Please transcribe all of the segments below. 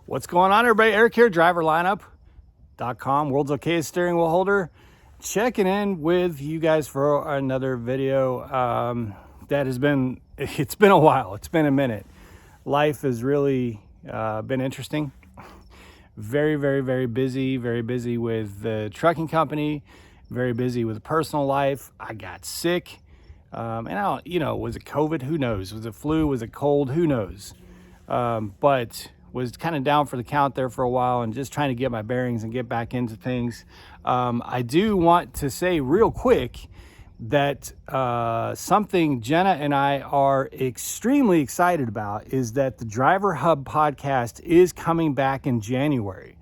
What's going on, everybody? Eric here, driverlineup.com, world's okayest steering wheel holder. Checking in with you guys for another video. It's been a while. It's been a minute. Life has really been interesting. Very, very, very busy with the trucking company, very busy with personal life. I got sick. And I don't, was it COVID? Who knows? Was it flu? Was it cold? Who knows? But was kind of down for the count there for a while and just trying to get my bearings and get back into things. I do want to say real quick that something Jenna and I are extremely excited about is that the Driver Hub podcast is coming back in January.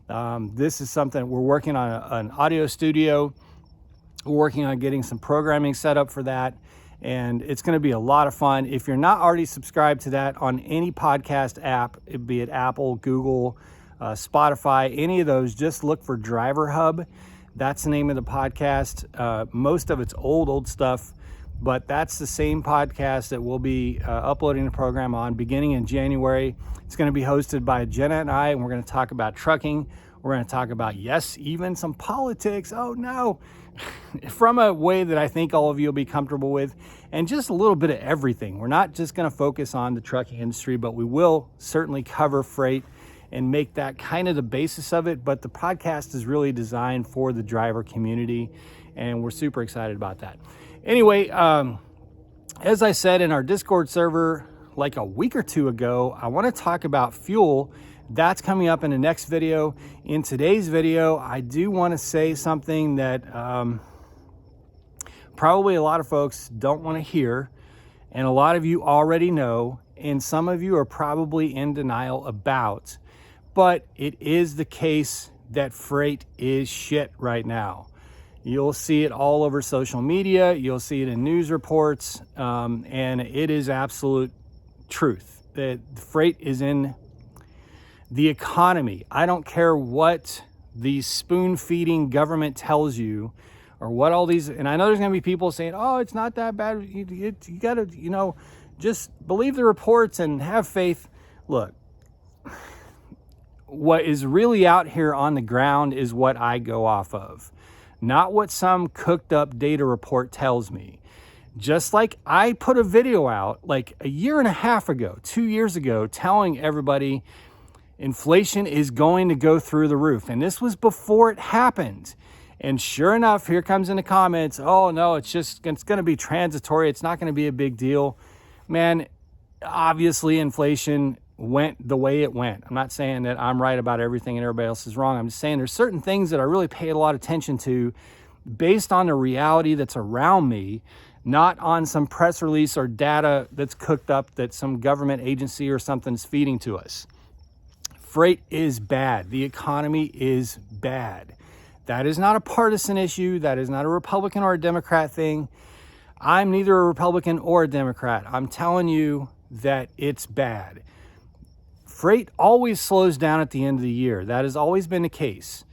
This is something we're working on an audio studio. We're working on getting some programming set up for that. And it's going to be a lot of fun. If you're not already subscribed to that on any podcast app, be it Apple, Google, Spotify, any of those, just look for Driver Hub. That's the name of the podcast. Most of it's old stuff, but that's the same podcast that we'll be uploading the program on beginning in January. It's going to be hosted by Jenna and I, and we're going to talk about trucking. We're going to talk about, yes, even some politics. Oh, no. From a way that I think all of you will be comfortable with, and just a little bit of everything. We're not just going to focus on the trucking industry, but we will certainly cover freight and make that kind of the basis of it. But the podcast is really designed for the driver community, and we're super excited about that. Anyway, as I said in our Discord server like a week or two ago, I want to talk about fuel. That's coming up in the next video. In today's video, I do want to say something that probably a lot of folks don't want to hear, and a lot of you already know, and some of you are probably in denial about, but it is the case that freight is shit right now. You'll see it all over social media. You'll see it in news reports, and it is absolute truth that freight is in the economy. I don't care what the spoon-feeding government tells you or what all these, and I know there's going to be people saying, oh, it's not that bad. You got to, just believe the reports and have faith. Look, what is really out here on the ground is what I go off of, not what some cooked up data report tells me. Just like I put a video out like a year and a half ago, 2 years ago, telling everybody inflation is going to go through the roof. And this was before it happened. And sure enough, here comes in the comments, oh no, it's going to be transitory. It's not going to be a big deal. Man, obviously inflation went the way it went. I'm not saying that I'm right about everything and everybody else is wrong. I'm just saying there's certain things that I really pay a lot of attention to based on the reality that's around me, not on some press release or data that's cooked up that some government agency or something's feeding to us. Freight is bad. The economy is bad. That is not a partisan issue. That is not a Republican or a Democrat thing. I'm neither a Republican or a Democrat. I'm telling you that it's bad. Freight always slows down at the end of the year. That has always been the case.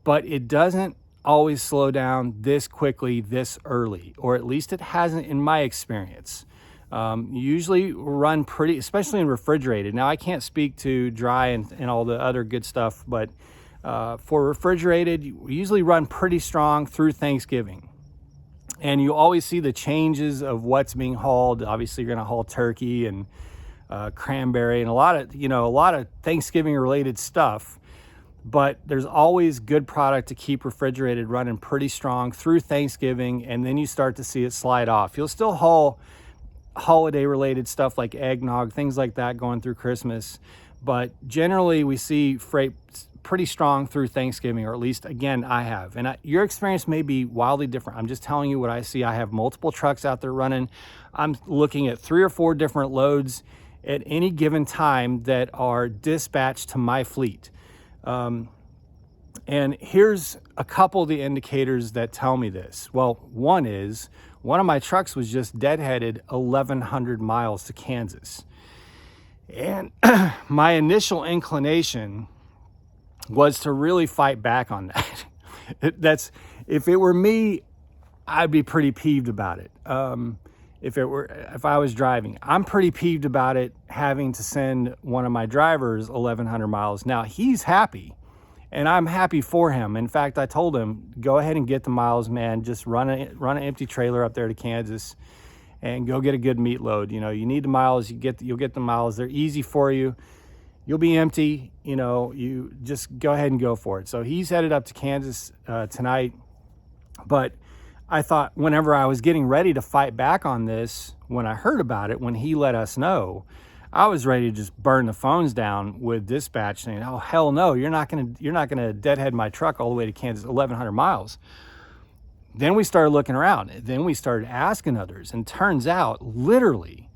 But it doesn't always slow down this quickly, this early, or at least it hasn't in my experience. Usually run pretty, especially in refrigerated. Now I can't speak to dry and all the other good stuff, but for refrigerated, you usually run pretty strong through Thanksgiving. And you always see the changes of what's being hauled. Obviously you're going to haul turkey and cranberry and a lot of Thanksgiving related stuff, but there's always good product to keep refrigerated running pretty strong through Thanksgiving. And then you start to see it slide off. You'll still haul holiday related stuff like eggnog, things like that going through Christmas. But generally we see freight pretty strong through Thanksgiving, or at least, again, I have. And your experience may be wildly different. I'm just telling you what I see. I have multiple trucks out there running. I'm looking at 3 or 4 different loads at any given time that are dispatched to my fleet. And here's a couple of the indicators that tell me this. Well, one of my trucks was just deadheaded 1,100 miles to Kansas. And my initial inclination was to really fight back on that. If it were me, I'd be pretty peeved about it. if I was driving. I'm pretty peeved about it, having to send one of my drivers 1,100 miles. Now he's happy, and I'm happy for him. In fact, I told him, go ahead and get the miles, man. Just run an empty trailer up there to Kansas and go get a good meat load. You know, you need the miles, you'll get the miles. They're easy for you. You'll be empty, you know, you just go ahead and go for it. So he's headed up to Kansas tonight. But I thought, whenever I was getting ready to fight back on this, when I heard about it, when he let us know, I was ready to just burn the phones down with dispatch, saying, oh, hell no, you're not gonna deadhead my truck all the way to Kansas, 1,100 miles. Then we started looking around. Then we started asking others. And turns out, literally,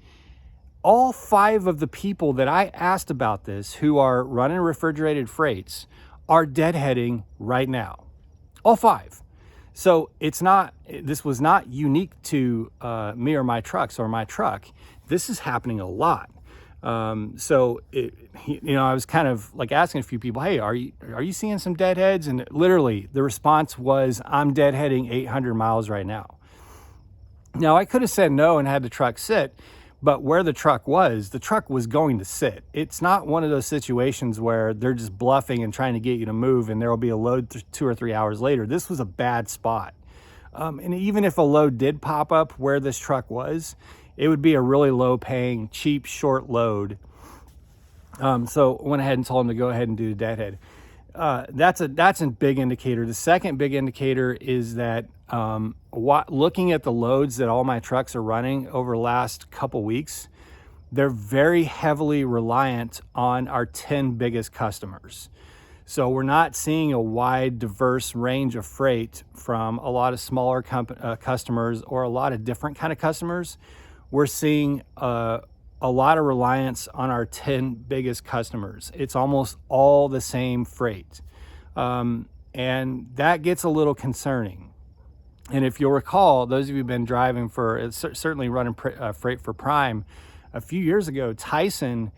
all 5 of the people that I asked about this, who are running refrigerated freights, are deadheading right now. All 5. So this was not unique to me or my trucks or my truck. This is happening a lot. So I was kind of like asking a few people, hey, are you seeing some deadheads? And literally the response was, I'm deadheading 800 miles right now. Now I could have said no and had the truck sit, but where the truck was going to sit. It's not one of those situations where they're just bluffing and trying to get you to move and there will be a load 2 or 3 hours later. This was a bad spot. And even if a load did pop up where this truck was, it would be a really low paying, cheap, short load. So went ahead and told him to go ahead and do the deadhead. That's a big indicator. The second big indicator is that looking at the loads that all my trucks are running over the last couple weeks, they're very heavily reliant on our 10 biggest customers. So we're not seeing a wide, diverse range of freight from a lot of smaller customers or a lot of different kind of customers. We're seeing a lot of reliance on our 10 biggest customers. It's almost all the same freight. And that gets a little concerning. And if you'll recall, those of you who've been driving certainly running freight for Prime, a few years ago, Tyson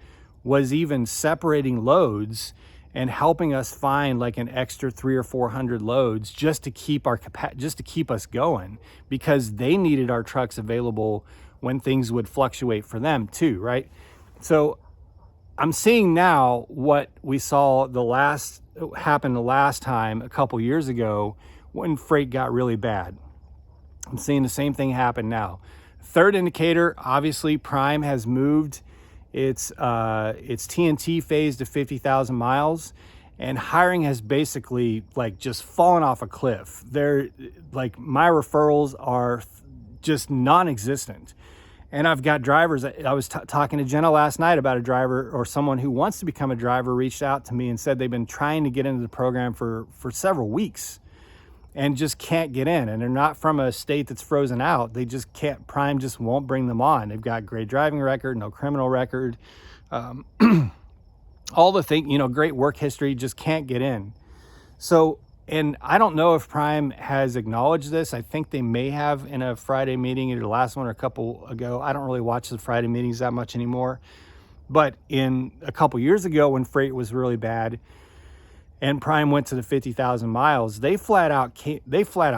was even separating loads and helping us find like an extra 300 or 400 loads just to keep us going, because they needed our trucks available when things would fluctuate for them too, right? So I'm seeing now what we saw happen the last time a couple years ago when freight got really bad. I'm seeing the same thing happen now. Third indicator, obviously Prime has moved its TNT phase to 50,000 miles, and hiring has basically like just fallen off a cliff. They're like, my referrals are just non-existent. And I've got drivers. I was talking to Jenna last night about a driver, or someone who wants to become a driver, reached out to me and said they've been trying to get into the program for several weeks and just can't get in. And they're not from a state that's frozen out. They just can't. Prime just won't bring them on. They've got great driving record, no criminal record, all the thing, great work history, just can't get in. So, and I don't know if Prime has acknowledged this. I think they may have in a Friday meeting, either the last one or a couple ago. I don't really watch the Friday meetings that much anymore. But in a couple years ago, when freight was really bad and Prime went to the 50,000 miles, they flat out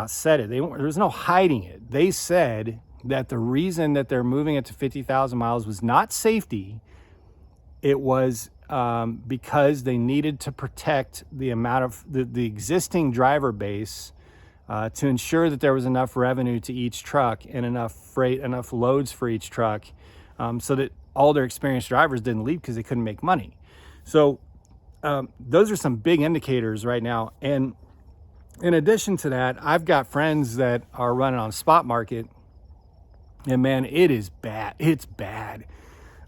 said it. There was no hiding it. They said that the reason that they're moving it to 50,000 miles was not safety. It was because they needed to protect the amount of the existing driver base to ensure that there was enough revenue to each truck and enough freight, enough loads for each truck, so that all their experienced drivers didn't leave because they couldn't make money. So those are some big indicators right now. And in addition to that, I've got friends that are running on spot market, and man, it is bad. It's bad.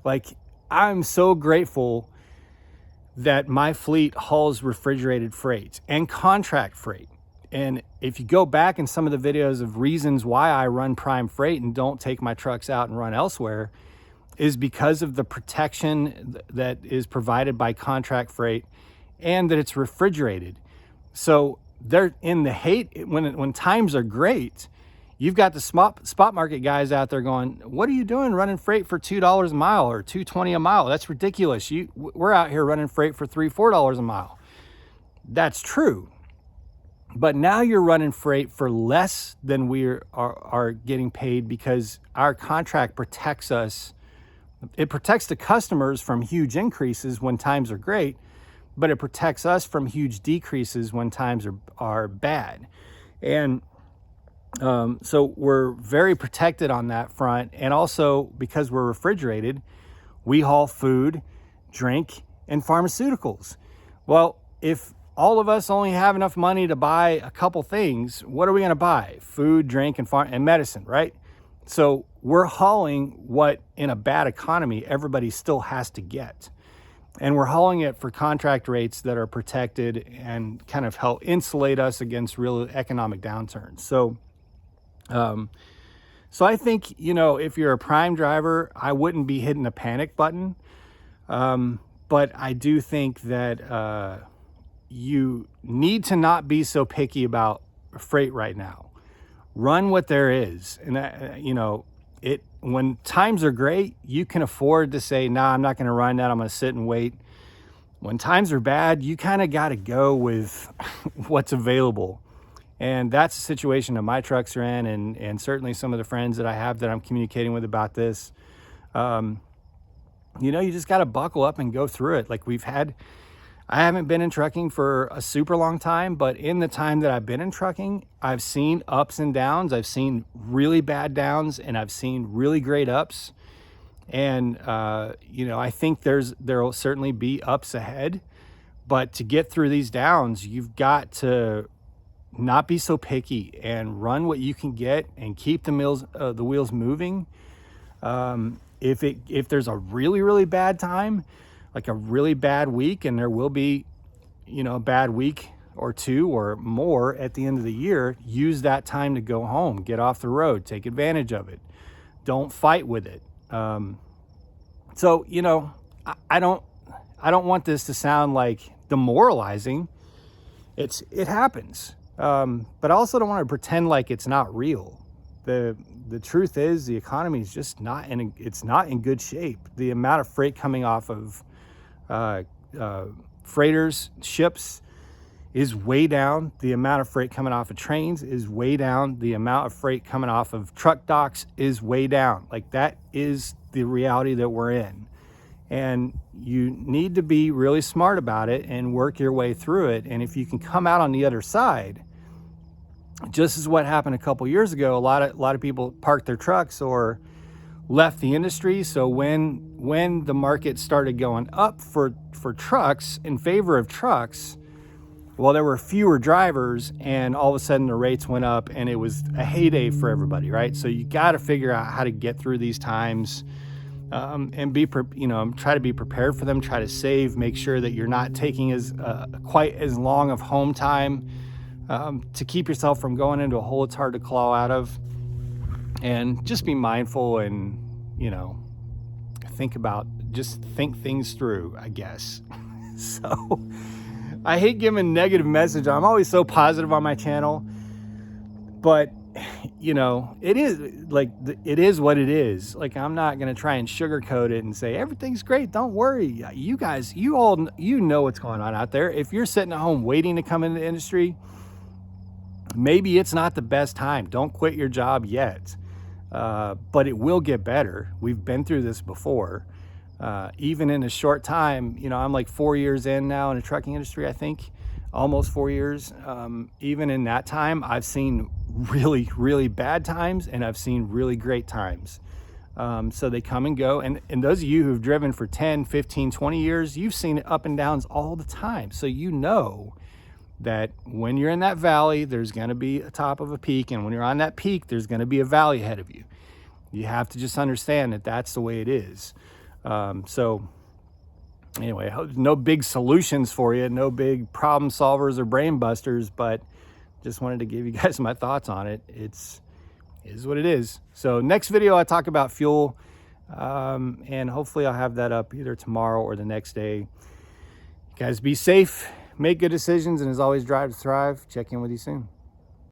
Like, I'm so grateful that my fleet hauls refrigerated freight and contract freight. And if you go back in some of the videos of reasons why I run Prime Freight and don't take my trucks out and run elsewhere, is because of the protection that is provided by contract freight and that it's refrigerated. So they're in the when times are great, you've got the spot market guys out there going, what are you doing running freight for $2 a mile or $2.20 a mile? That's ridiculous. We're out here running freight for $3-4 a mile. That's true. But now you're running freight for less than we are getting paid, because our contract protects us. It protects the customers from huge increases when times are great, but it protects us from huge decreases when times are bad. And so we're very protected on that front. And also, because we're refrigerated, we haul food, drink, and pharmaceuticals. Well, if all of us only have enough money to buy a couple things, what are we going to buy? Food, drink, and medicine, right? So we're hauling what, in a bad economy, everybody still has to get. And we're hauling it for contract rates that are protected and kind of help insulate us against real economic downturns. So I think, if you're a prime driver, I wouldn't be hitting the panic button. But I do think that you need to not be so picky about freight right now. Run what there is. And, when times are great, you can afford to say, nah, I'm not going to run that. I'm going to sit and wait. When times are bad, you kind of got to go with what's available. And that's the situation that my trucks are in, and certainly some of the friends that I have that I'm communicating with about this. You just got to buckle up and go through it. Like I haven't been in trucking for a super long time, but in the time that I've been in trucking, I've seen ups and downs. I've seen really bad downs, and I've seen really great ups. And, I think there'll certainly be ups ahead, but to get through these downs, you've got to not be so picky and run what you can get and keep the wheels moving. If there's a really, really bad time, like a really bad week, and there will be, a bad week or two or more at the end of the year, use that time to go home, get off the road, take advantage of it. Don't fight with it. So, I don't want this to sound like demoralizing. It happens. But I also don't want to pretend like it's not real. The truth is, the economy is just not in good shape. The amount of freight coming off of freighters, ships, is way down. The amount of freight coming off of trains is way down. The amount of freight coming off of truck docks is way down. Like, that is the reality that we're in. And you need to be really smart about it and work your way through it. And if you can come out on the other side, just as what happened a couple years ago, a lot of people parked their trucks or left the industry. So when the market started going up for trucks, in favor of trucks, well, there were fewer drivers, and all of a sudden the rates went up, and it was a heyday for everybody, right? So you got to figure out how to get through these times, and try to be prepared for them. Try to save. Make sure that you're not taking quite as long of home time to keep yourself from going into a hole it's hard to claw out of. And just be mindful and think things through, I guess. So I hate giving negative message. I'm always so positive on my channel, but it is what it is. Like, I'm not going to try and sugarcoat it and say everything's great. Don't worry. You guys, you all know what's going on out there. If you're sitting at home waiting to come into the industry, maybe it's not the best time. Don't quit your job yet. But it will get better. We've been through this before. Even in a short time, I'm like 4 years in now in the trucking industry, I think, almost 4 years. Even in that time, I've seen really, really bad times, and I've seen really great times. So they come and go. And those of you who've driven for 10, 15, 20 years, you've seen up and downs all the time. So that when you're in that valley, there's going to be a top of a peak. And when you're on that peak, there's going to be a valley ahead of you. You have to just understand that that's the way it is. So anyway, no big solutions for you, no big problem solvers or brain busters, but just wanted to give you guys my thoughts on it. It is what it is. So next video, I talk about fuel, and hopefully I'll have that up either tomorrow or the next day. Guys, be safe, make good decisions, and as always, drive to thrive. Check in with you soon.